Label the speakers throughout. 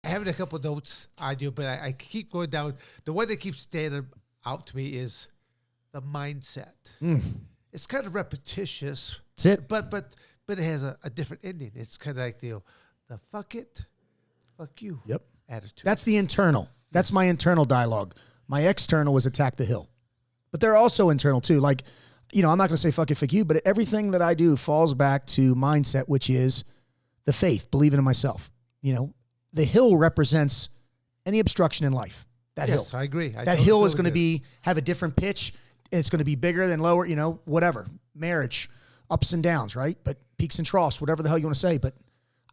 Speaker 1: I have a couple of notes on you, but I keep going down. The one that keeps standing out to me is the mindset. It's kind of repetitious.
Speaker 2: That's it.
Speaker 1: But it has a different ending. It's kind of like the fuck it, fuck you attitude.
Speaker 2: That's the internal. That's my internal dialogue. My external was attack the hill. But they're also internal too. Like, I'm not going to say fuck it, fuck you, but everything that I do falls back to mindset, which is the faith, believing in myself. The hill represents any obstruction in life. That hill.
Speaker 1: I agree.
Speaker 2: That hill is going to have a different pitch. It's going to be bigger than lower, whatever. Marriage, ups and downs, right? But peaks and troughs, whatever the hell you want to say. But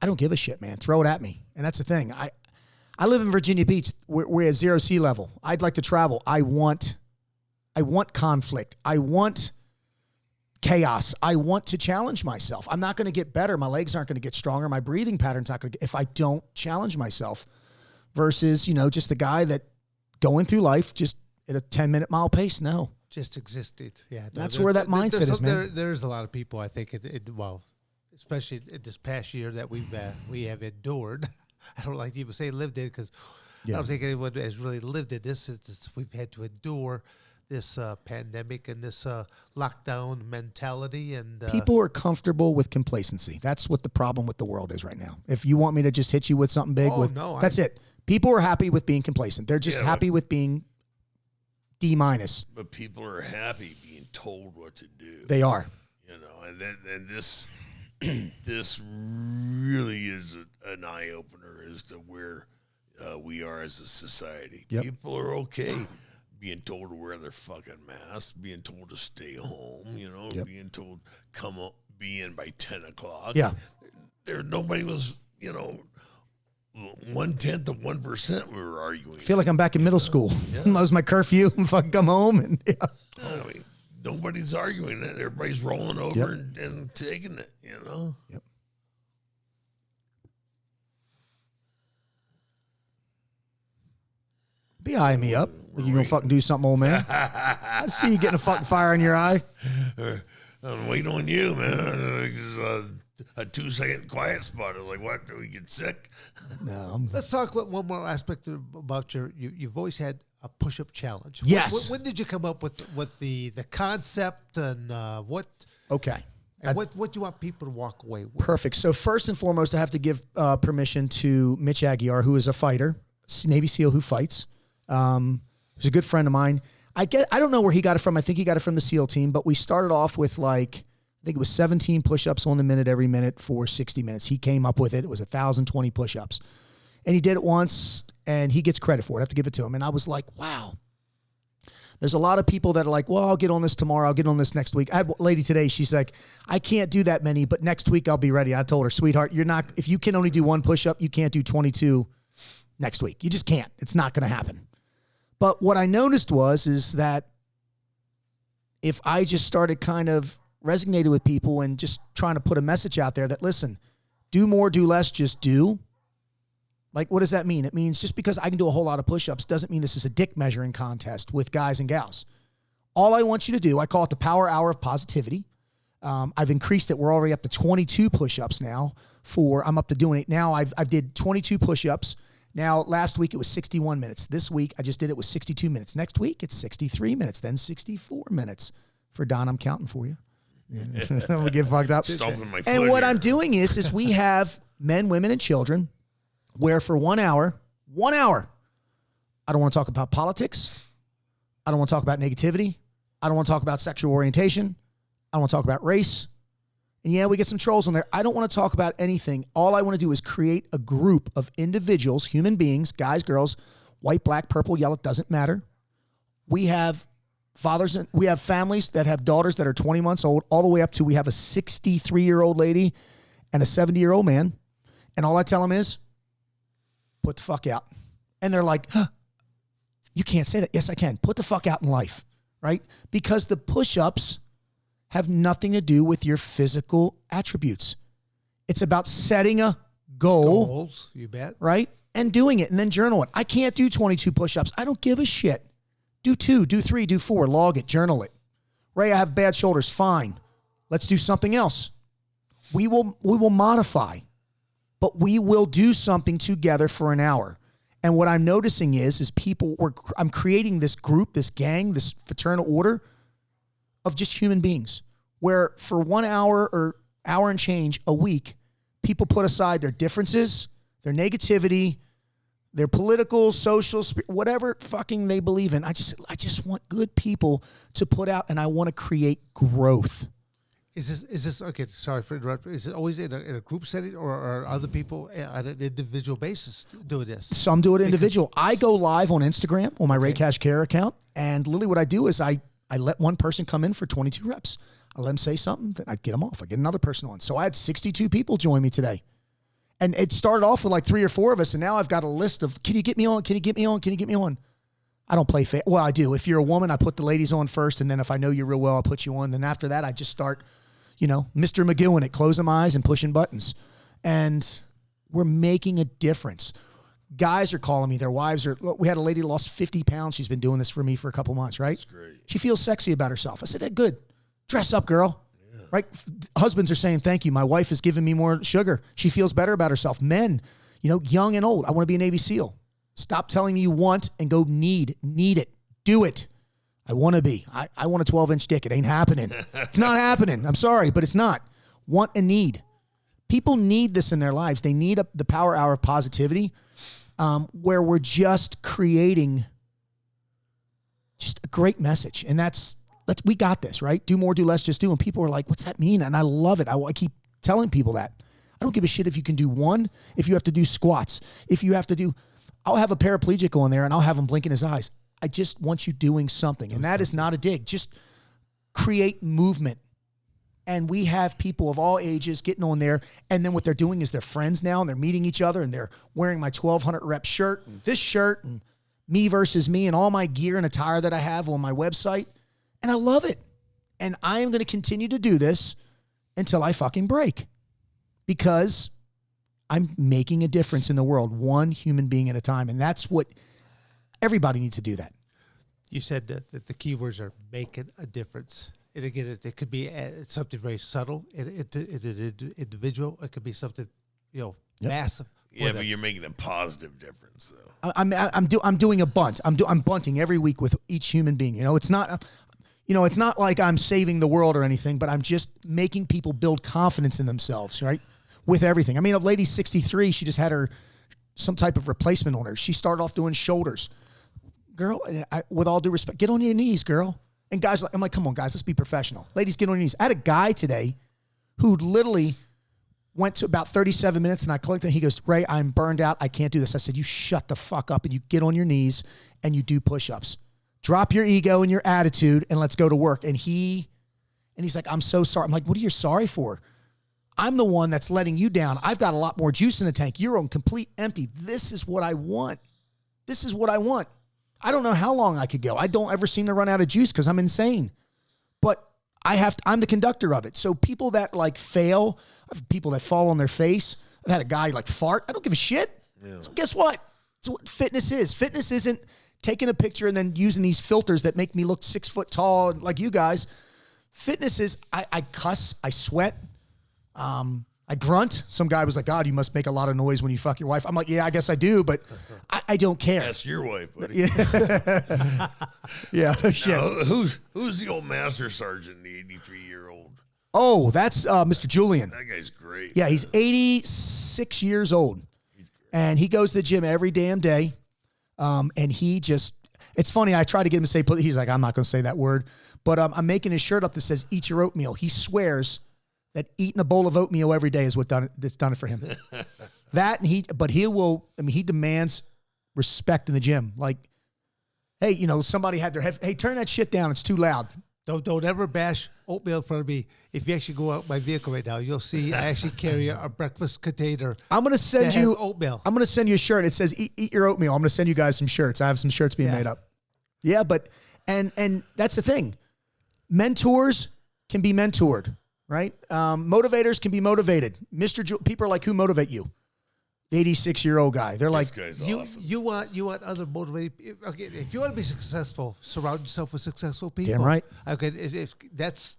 Speaker 2: I don't give a shit, man. Throw it at me. And that's the thing. I live in Virginia Beach. We're at 0 sea level. I'd like to travel. I want conflict. I want chaos. I want to challenge myself. I'm not going to get better. My legs aren't going to get stronger. My breathing pattern's not going to get, if I don't challenge myself versus, just the guy that going through life just at a 10-minute mile pace. No.
Speaker 1: Just existed. Yeah.
Speaker 2: That's where that mindset is, man.
Speaker 1: There's a lot of people, I think, especially in this past year that we have endured. I don't like to even say lived in because I don't think anyone has really lived in this. We've had to endure this pandemic and this lockdown mentality. And
Speaker 2: people are comfortable with complacency. That's what the problem with the world is right now. If you want me to just hit you with something big, that's it. People are happy with being complacent. They're just happy with being D-.
Speaker 3: But people are happy being told what to do.
Speaker 2: They are.
Speaker 3: And this really is an eye-opener as to where we are as a society.
Speaker 2: Yep.
Speaker 3: People are okay being told to wear their fucking masks, being told to stay home, being told be in by 10 o'clock.
Speaker 2: Yeah.
Speaker 3: Nobody was, 1/10 of 1% we were arguing.
Speaker 2: I feel like I'm back in middle school. Yeah. That was my curfew and fucking come home. And
Speaker 3: nobody's arguing it. Everybody's rolling over and taking it,
Speaker 2: Yep. Be eyeing me up. You gonna fucking do something, old man? I see you getting a fucking fire in your eye.
Speaker 3: I'm waiting on you, man. A 2-second quiet spot. I was like, what? Do we get sick?
Speaker 2: No.
Speaker 1: Let's talk about one more aspect about you've always had a push-up challenge.
Speaker 2: Yes.
Speaker 1: When did you come up with the concept and what?
Speaker 2: Okay.
Speaker 1: And what do you want people to walk away with? Perfect.
Speaker 2: So first and foremost, I have to give permission to Mitch Aguiar, who is a fighter, Navy SEAL who fights. He's a good friend of mine. I don't know where he got it from. I think he got it from the SEAL team, but we started off with I think it was 17 push-ups on the minute every minute for 60 minutes. He came up with it. It was 1,020 push-ups. And he did it once, and he gets credit for it. I have to give it to him. And I was like, wow. There's a lot of people that are like, well, I'll get on this tomorrow. I'll get on this next week. I had a lady today. She's like, I can't do that many, but next week I'll be ready. I told her, sweetheart, if you can only do one push-up, you can't do 22 next week. You just can't. It's not going to happen. But what I noticed is that if I just started kind of resonated with people and just trying to put a message out there that, listen, do more, do less, just do. Like, what does that mean? It means just because I can do a whole lot of push-ups doesn't mean this is a dick measuring contest with guys and gals. All I want you to do, I call it the power hour of positivity. I've increased it. We're already up to 22 push-ups now. I'm up to doing it now. I've did 22 push-ups. Now, last week it was 61 minutes. This week I just did it with 62 minutes. Next week it's 63 minutes, then 64 minutes. For Don, I'm counting for you. I'm going to get fucked up.
Speaker 3: Stomping my foot
Speaker 2: and what
Speaker 3: here.
Speaker 2: I'm doing is we have men, women, and children where for 1 hour, I don't want to talk about politics. I don't want to talk about negativity. I don't want to talk about sexual orientation. I don't want to talk about race. And yeah, we get some trolls on there. I don't want to talk about anything. All I want to do is create a group of individuals, human beings, guys, girls, white, black, purple, yellow, doesn't matter. We have fathers and we have families that have daughters that are 20 months old, all the way up to we have a 63-year-old lady and a 70-year-old man. And all I tell them is, put the fuck out. And they're like, huh, you can't say that. Yes, I can. Put the fuck out in life, right? Because the push-ups have nothing to do with your physical attributes. It's about setting a goal.
Speaker 1: Goals, you bet.
Speaker 2: Right? And doing it and then journal it. I can't do 22 push-ups. I don't give a shit. Do 2, do 3, do 4. Log it, journal it. Ray, I have bad shoulders. Fine. Let's do something else. We will modify. but we will do something together for an hour. And what I'm noticing is I'm creating this group, this gang, this fraternal order of just human beings, where for 1 hour or hour and change a week, people put aside their differences, their negativity, their political, social, whatever fucking they believe in. I just want good people to put out, and I want to create growth.
Speaker 1: Is this okay? Sorry for interrupting. Is it always in a group setting, or are other people on an individual basis doing this?
Speaker 2: Some do it individual. I go live on Instagram on my Ray Cash Care account, and literally what I do is I let one person come in for 22 reps. I let them say something, then I get them off. I get another person on. So I had 62 people join me today. And it started off with like 3 or 4 of us, and now I've got a list of, can you get me on? Can you get me on? Can you get me on? I don't play fair. Well, I do. If you're a woman, I put the ladies on first, and then if I know you real well, I'll put you on. Then after that, I just start, Mr. McGowan at closing my eyes and pushing buttons. And we're making a difference. Guys are calling me. Their wives are, we had a lady lost 50 pounds. She's been doing this for me for a couple months, right?
Speaker 3: That's great.
Speaker 2: She feels sexy about herself. I said, hey, good. Dress up, girl. Yeah. Right? Husbands are saying, thank you. My wife is giving me more sugar. She feels better about herself. Men, young and old. I want to be a Navy SEAL. Stop telling me you want and go need. Need it. Do it. I want to be. I want a 12-inch dick. It ain't happening. It's not happening. I'm sorry, but it's not. Want and need. People need this in their lives. They need the power hour of positivity, where we're just creating just a great message. And we got this, right? Do more, do less, just do. And people are like, what's that mean? And I love it. I keep telling people that. I don't give a shit if you can do one, if you have to do squats, if you have to do, I'll have a paraplegic on there and I'll have him blinking his eyes. I just want you doing something. And that is not a dig. Just create movement. And we have people of all ages getting on there. And then what they're doing is they're friends now and they're meeting each other and they're wearing my 1,200 rep shirt and this shirt and me versus me and all my gear and attire that I have on my website. And I love it. And I am going to continue to do this until I fucking break, because I'm making a difference in the world, one human being at a time. And that's what everybody needs to do that.
Speaker 1: You said that the keywords are making a difference. And again, it could be something very subtle, individual. It could be something, massive.
Speaker 3: Yeah, but you're making a positive difference, though.
Speaker 2: I'm doing a bunt. I'm bunting every week with each human being. It's not, it's not like I'm saving the world or anything, but I'm just making people build confidence in themselves, right? With everything. I mean, a lady's 63. She just had some type of replacement on her. She started off doing shoulders. Girl, with all due respect, get on your knees, girl. And guys, I'm like, come on, guys, let's be professional. Ladies, get on your knees. I had a guy today who literally went to about 37 minutes, and I clicked, and he goes, Ray, I'm burned out. I can't do this. I said, you shut the fuck up, and you get on your knees, and you do push-ups. Drop your ego and your attitude, and let's go to work. And he's like, I'm so sorry. I'm like, what are you sorry for? I'm the one that's letting you down. I've got a lot more juice in the tank. You're on complete empty. This is what I want. This is what I want. I don't know how long I could go. I don't ever seem to run out of juice because I'm insane. But I'm the conductor of it. So people that fail, people that fall on their face. I've had a guy fart. I don't give a shit. Yeah. So guess what? It's what fitness is. Fitness isn't taking a picture and then using these filters that make me look 6 foot tall like you guys. Fitness is I cuss, I sweat, I grunt. Some guy was like, God, you must make a lot of noise when you fuck your wife. I'm like, yeah, I guess I do, but I don't care.
Speaker 3: Ask your wife, buddy.
Speaker 2: Yeah. Yeah.
Speaker 3: Now, who's the old master sergeant, the 83-year-old?
Speaker 2: Oh, that's Mr. Julian.
Speaker 3: That guy's great.
Speaker 2: Yeah, he's 86 years old. And he goes to the gym every damn day. And it's funny, I try to get him to say, he's like, I'm not going to say that word. But I'm making his shirt up that says, eat your oatmeal. He swears that eating a bowl of oatmeal every day is that's done it for him. That, and he demands respect in the gym. Like, hey, somebody had their head, hey, turn that shit down. It's too loud.
Speaker 1: Don't ever bash oatmeal in front of me. If you actually go out my vehicle right now, you'll see I actually carry a breakfast container.
Speaker 2: I'm going to send you
Speaker 1: oatmeal.
Speaker 2: I'm going to send you a shirt. It says, eat your oatmeal. I'm going to send you guys some shirts. I have some shirts being made up. Yeah, but, and that's the thing. Mentors can be mentored. Right? Motivators can be motivated. People are like, who motivate you? the 86-year-old guy. They're like,
Speaker 3: This guy's
Speaker 1: You
Speaker 3: awesome.
Speaker 1: you want other motivated. Okay, if you want to be successful, surround yourself with successful people.
Speaker 2: Damn right.
Speaker 1: Okay,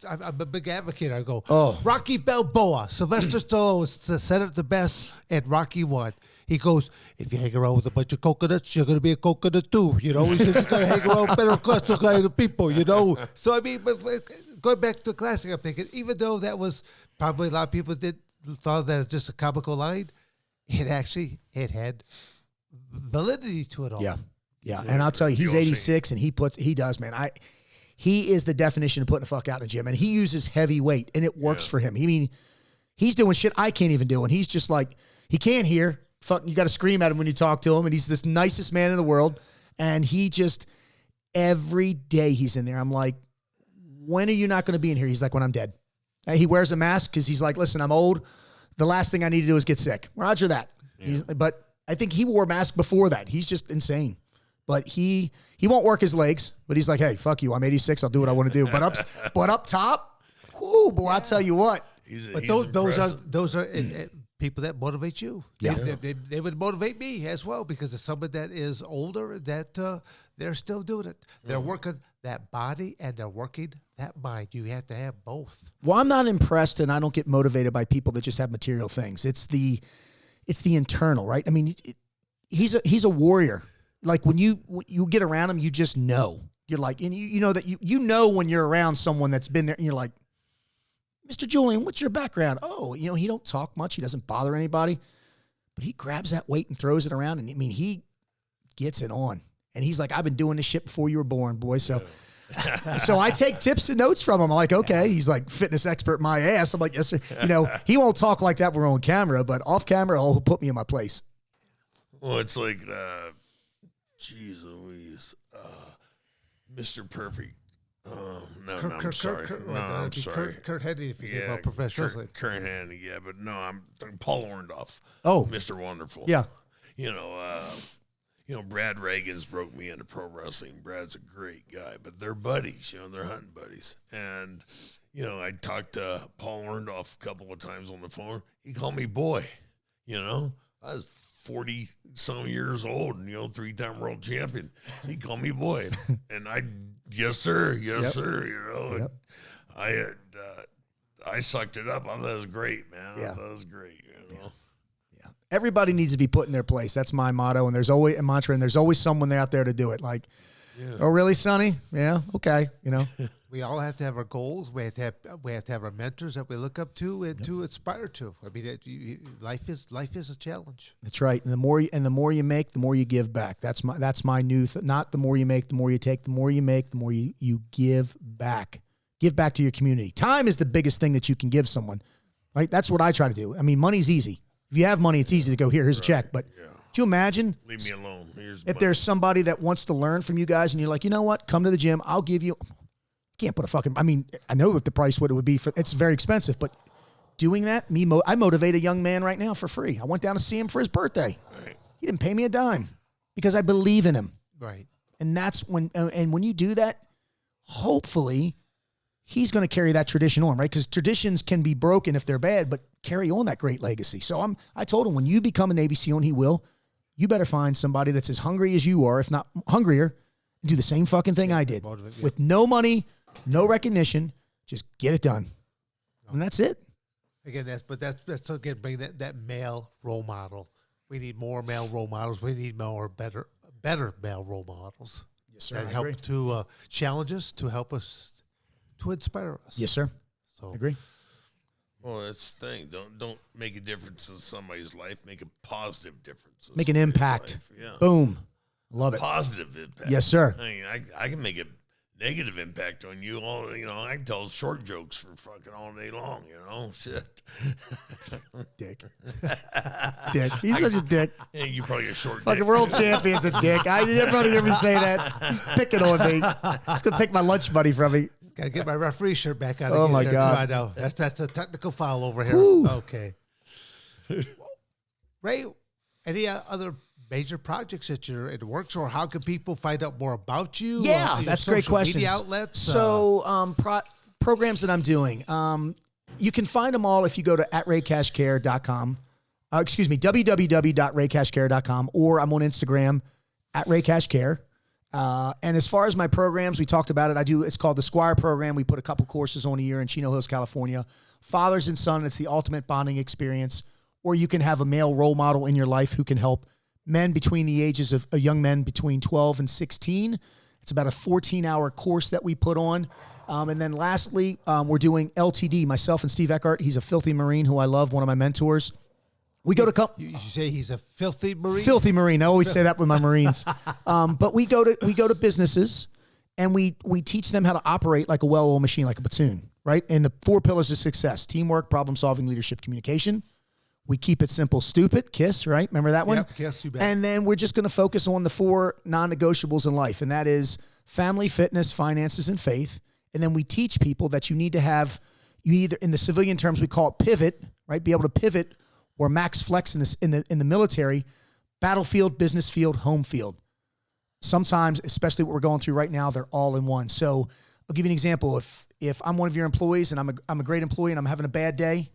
Speaker 1: I'm a big advocate. I go.
Speaker 2: Oh.
Speaker 1: Rocky Balboa, Sylvester Stallone was said it the best, and Rocky won. He goes, if you hang around with a bunch of coconuts, you're gonna be a coconut too. You know, he says you gotta hang around with better class kind of people. You know, so I mean, but going back to the classic, I'm thinking, even though that was probably a lot of people thought that was just a comical line. It had validity to it all.
Speaker 2: yeah. And I'll tell you, he's 86 and he does, man. He is the definition of putting the fuck out in the gym, and he uses heavy weight, and it works for him. I mean, he's doing shit I can't even do, and he's just like, he can't hear. Fuck, you got to scream at him when you talk to him, and he's this nicest man in the world, and he just, every day he's in there. I'm like, when are you not going to be in here? He's like, when I'm dead. And he wears a mask because he's like, listen, I'm old. The last thing I need to do is get sick. Roger that. Yeah. But I think he wore a mask before that. He's just insane. But he won't work his legs. But he's like, hey, fuck you. I'm 86. I'll do what I want to do. But up top, whoo, boy, I'll tell you what.
Speaker 1: But those are people that motivate you.
Speaker 2: Yeah.
Speaker 1: They would motivate me as well, because it's someone that is older that they're still doing it. They're working that body and they're working that mind. You have to have both.
Speaker 2: Well, I'm not impressed, and I don't get motivated by people that just have material things. It's the internal, right? I mean, he's a warrior. Like when you get around him, you just know. You're like, and you know that you know when you're around someone that's been there, and you're like, Mr. Julian, what's your background? Oh, he don't talk much. He doesn't bother anybody, but he grabs that weight and throws it around, and I mean, he gets it on. And he's like, I've been doing this shit before you were born, boy. So, so I take tips and notes from him. I'm like, okay. He's like fitness expert, my ass. I'm like, yes, sir. He won't talk like that when we're on camera, but off camera, he'll put me in my place.
Speaker 3: Well, it's like, geez Louise, Mr. Perfect. I'm sorry. I'm sorry.
Speaker 1: Kurt Hennig, if you think about professional wrestling.
Speaker 3: Kurt Hennig, yeah, but no, I'm Paul Orndorff.
Speaker 2: Oh.
Speaker 3: Mr. Wonderful.
Speaker 2: Yeah.
Speaker 3: Brad Reagan's broke me into pro wrestling. Brad's a great guy, but they're buddies, they're hunting buddies. And, I talked to Paul Orndorff a couple of times on the phone. He called me boy, I was 40-some years old and, 3-time world champion. He called me boy. And yes, sir. Yes, sir.
Speaker 2: Yep.
Speaker 3: I sucked it up. I thought it was great, man.
Speaker 2: Yeah.
Speaker 3: I thought it was great,
Speaker 2: Yeah. Everybody needs to be put in their place. That's my motto. And there's always a mantra, and there's always someone out there to do it. Like, oh, really, Sonny? Yeah. Okay.
Speaker 1: We all have to have our goals. We have to have our mentors that we look up to and to aspire to. I mean, life is a challenge.
Speaker 2: That's right. And the more you make, the more you give back. That's my new not the more you make, the more you take. The more you make, the more you give back. Give back to your community. Time is the biggest thing that you can give someone. Right? That's what I try to do. I mean, money's easy. If you have money, it's easy to go, here's a check. But do you imagine?
Speaker 3: Leave me alone.
Speaker 2: If there's somebody that wants to learn from you guys and you're like, you know what? Come to the gym. I'll give you. Can't put I mean, I know what the price, what it would be for. It's very expensive, but doing that, I motivate a young man right now for free. I went down to see him for his birthday.
Speaker 3: Right.
Speaker 2: He didn't pay me a dime because I believe in him.
Speaker 1: Right.
Speaker 2: And that's when you do that, hopefully he's going to carry that tradition on, right? Because traditions can be broken if they're bad, but carry on that great legacy. So I told him, when you become a Navy SEAL, and he will, you better find somebody that's as hungry as you are, if not hungrier, and do the same fucking thing I did. With no money, no recognition, just get it done. And that's it.
Speaker 1: Again, that's again, bring that male role model. We need more male role models. We need better male role models.
Speaker 2: Yes, sir.
Speaker 1: That help to challenge us, to help us, to inspire us.
Speaker 2: Yes, sir.
Speaker 1: So
Speaker 2: I agree.
Speaker 3: Well, that's the thing. Don't make a difference in somebody's life. Make a positive difference.
Speaker 2: Make an impact.
Speaker 3: Yeah.
Speaker 2: Boom. Love it.
Speaker 3: Positive impact.
Speaker 2: Yes, sir.
Speaker 3: I mean, I can make a negative impact on you all. I can tell short jokes for fucking all day long. Shit.
Speaker 2: Dick. Dick. He's such a dick.
Speaker 3: Yeah, you probably a short.
Speaker 2: Fucking
Speaker 3: dick.
Speaker 2: world champion's a dick. I didn't ever hear me say that. He's picking on me. He's gonna take my lunch money from me.
Speaker 1: Gotta get my referee shirt back on.
Speaker 2: Oh,
Speaker 1: again
Speaker 2: my
Speaker 1: there.
Speaker 2: God.
Speaker 1: I know that's a technical foul over here.
Speaker 2: Woo.
Speaker 1: Okay. Ray, any other major projects that you're in the works, or how can people find out more about you?
Speaker 2: Yeah, that's a great question.
Speaker 1: Media outlets.
Speaker 2: So, programs that I'm doing, you can find them all if you go to @raycashcare.com. www.raycashcare.com, or I'm on Instagram at raycashcare. And as far as my programs, we talked about it. It's called the Squire program. We put a couple courses on a year in Chino Hills, California. Fathers and son, it's the ultimate bonding experience. Or you can have a male role model in your life who can help men between the ages of young men between 12 and 16. It's about a 14-hour course that we put on. And then lastly, we're doing LTD. Myself and Steve Eckhart. He's a filthy Marine who I love, one of my mentors. We go to
Speaker 1: You say he's a filthy Marine?
Speaker 2: Filthy Marine. I always say that with my Marines. But we go to businesses and we teach them how to operate like a well-oiled machine, like a platoon, right? And the 4 pillars of success: teamwork, problem-solving, leadership, communication. We keep it simple, stupid, KISS, right? Remember that one?
Speaker 1: Yep, KISS, you bet.
Speaker 2: And then we're just going to focus on the 4 non-negotiables in life, and that is family, fitness, finances, and faith. And then we teach people that you need to have, you either, in the civilian terms, we call it pivot, right? Be able to pivot, or max flex in the military: battlefield, business field, home field. Sometimes, especially what we're going through right now, they're all in one. So I'll give you an example. If I'm one of your employees and I'm a great employee and I'm having a bad day,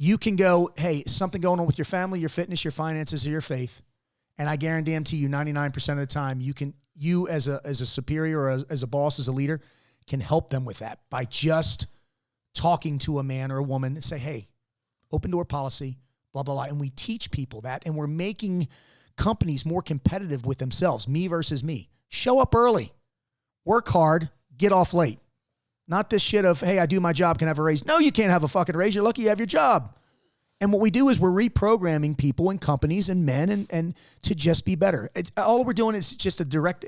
Speaker 2: you can go, hey, something going on with your family, your fitness, your finances, or your faith. And I guarantee you 99% of the time, you as a superior or as a boss, as a leader, can help them with that by just talking to a man or a woman and say, hey, open door policy, blah, blah, blah. And we teach people that, and we're making companies more competitive with themselves, me versus me. Show up early, work hard, get off late. Not this shit of, hey, I do my job, can I have a raise? No, you can't have a fucking raise. You're lucky you have your job. And what we do is we're reprogramming people and companies and men and to just be better. All we're doing is just a direct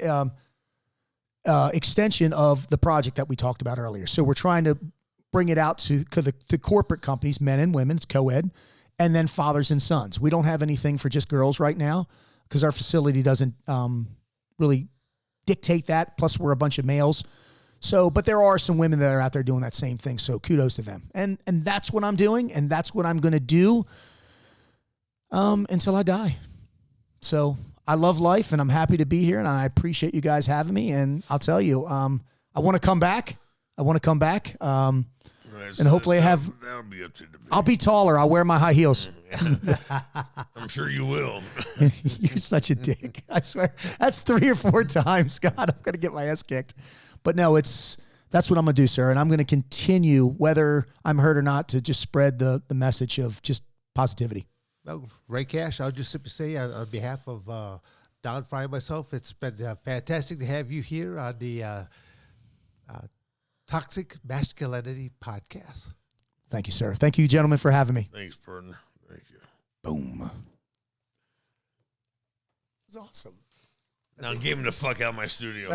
Speaker 2: extension of the project that we talked about earlier. So we're trying to bring it out to the corporate companies, men and women, it's co-ed, and then fathers and sons. We don't have anything for just girls right now because our facility doesn't really dictate that. Plus, we're a bunch of males. So, but there are some women that are out there doing that same thing. So kudos to them. And that's what I'm doing. And that's what I'm going to do until I die. So I love life and I'm happy to be here. And I appreciate you guys having me. And I'll tell you, I want to come back. And hopefully
Speaker 3: that'll be up to debate.
Speaker 2: I'll be taller. I'll wear my high heels.
Speaker 3: I'm sure you will.
Speaker 2: You're such a dick. I swear. That's 3 or 4 times. God, I'm going to get my ass kicked. But no, that's what I'm going to do, sir. And I'm going to continue, whether I'm hurt or not, to just spread the message of just positivity.
Speaker 1: Well, Ray Cash, I'll just simply say on behalf of Don Frye and myself, it's been fantastic to have you here on the Toxic Masculinity Podcast.
Speaker 2: Thank you, sir. Thank you, gentlemen, for having me.
Speaker 3: Thanks, partner. Thank you.
Speaker 2: Boom. It's awesome.
Speaker 3: Now get him the fuck out of my studio.